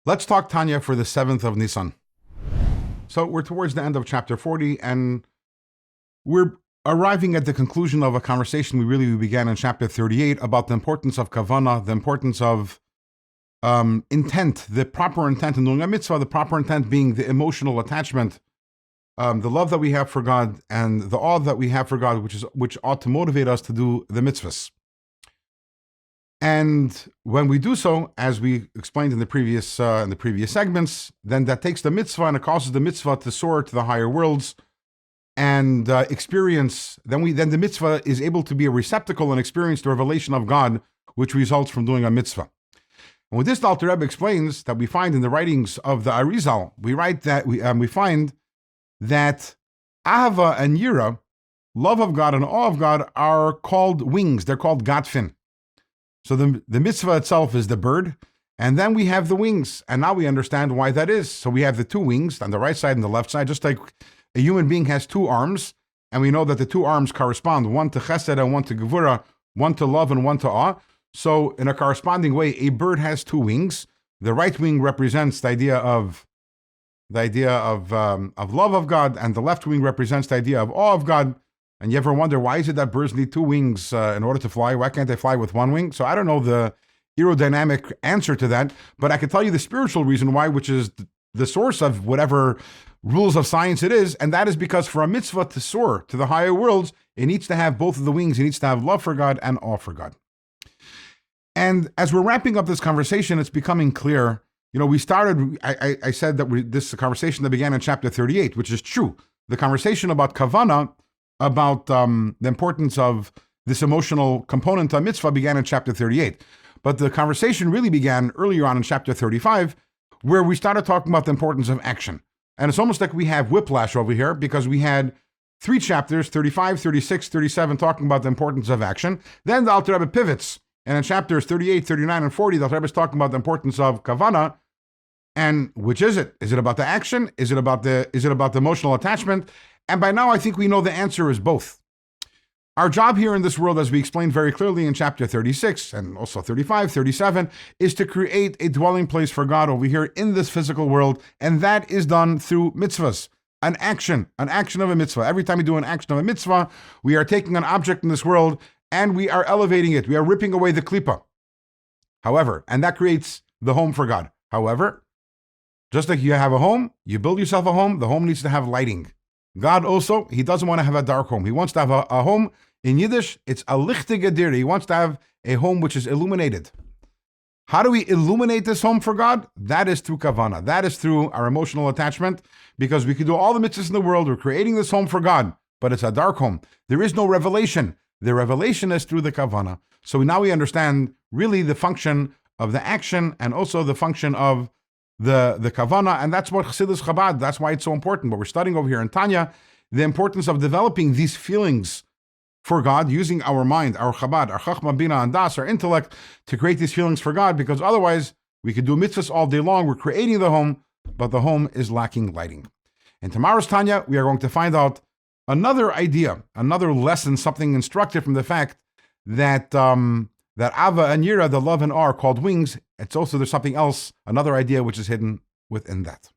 Let's talk Tanya for the 7th of Nisan. So we're towards the end of chapter 40, and we're arriving at the conclusion of a conversation we began in chapter 38 about the importance of kavanah, the importance of intent, the proper intent in doing a mitzvah, the proper intent being the emotional attachment, the love that we have for God, and the awe that we have for God, which ought to motivate us to do the mitzvahs. And when we do so, as we explained in the previous segments, then that takes the mitzvah and it causes the mitzvah to soar to the higher worlds and experience. Then the mitzvah is able to be a receptacle and experience the revelation of God, which results from doing a mitzvah. And with this, the Alter Rebbe explains that we find in the writings of the Arizal, we find that ahava and yira, love of God and awe of God, are called wings. They're called gatfin. So the mitzvah itself is the bird, and then we have the wings. And now we understand why that is. So we have the two wings on the right side and the left side, just like a human being has two arms, and we know that the two arms correspond, one to chesed and one to gevura, one to love and one to awe. So in a corresponding way, a bird has two wings. The right wing represents the idea of love of God, and the left wing represents the idea of awe of God. And you ever wonder, why is it that birds need two wings in order to fly? Why can't they fly with one wing? So I don't know the aerodynamic answer to that, but I can tell you the spiritual reason why, which is the source of whatever rules of science it is, and that is because for a mitzvah to soar to the higher worlds, it needs to have both of the wings. It needs to have love for God and awe for God. And as we're wrapping up this conversation, it's becoming clear. We started, I said that this is a conversation that began in chapter 38, which is true. The conversation about kavanah, about the importance of this emotional component of mitzvah began in chapter 38. But the conversation really began earlier on in chapter 35, where we started talking about the importance of action. And it's almost like we have whiplash over here, because we had 3 chapters, 35, 36, 37, talking about the importance of action. Then the Alter Rebbe pivots, and in chapters 38, 39, and 40, the Alter Rebbe is talking about the importance of kavanah. And which is it? Is it about the action? Is it about the emotional attachment? And by now, I think we know the answer is both. Our job here in this world, as we explained very clearly in chapter 36 and also 35, 37, is to create a dwelling place for God over here in this physical world. And that is done through mitzvahs, an action of a mitzvah. Every time we do an action of a mitzvah, we are taking an object in this world and we are elevating it. We are ripping away the klipa. However, and that creates the home for God. However, just like you have a home, you build yourself a home, the home needs to have lighting. God also, he doesn't want to have a dark home. He wants to have a home. In Yiddish, it's a lichte gedir. He wants to have a home which is illuminated. How do we illuminate this home for God? That is through kavanah. That is through our emotional attachment, because we can do all the mitzvahs in the world. We're creating this home for God, but it's a dark home. There is no revelation. The revelation is through the kavanah. So now we understand really the function of the action and also the function of the kavanah, and that's what Chassidus Chabad, that's why it's so important. But we're studying over here in Tanya, the importance of developing these feelings for God, using our mind, our Chabad, our Chachma, Bina, and Das, our intellect, to create these feelings for God, because otherwise we could do mitzvahs all day long. We're creating the home, but the home is lacking lighting. In tomorrow's Tanya, we are going to find out another idea, another lesson, something instructive from the fact that that Ava and Yira, the love and awe, are called wings. It's also, there's something else, another idea which is hidden within that.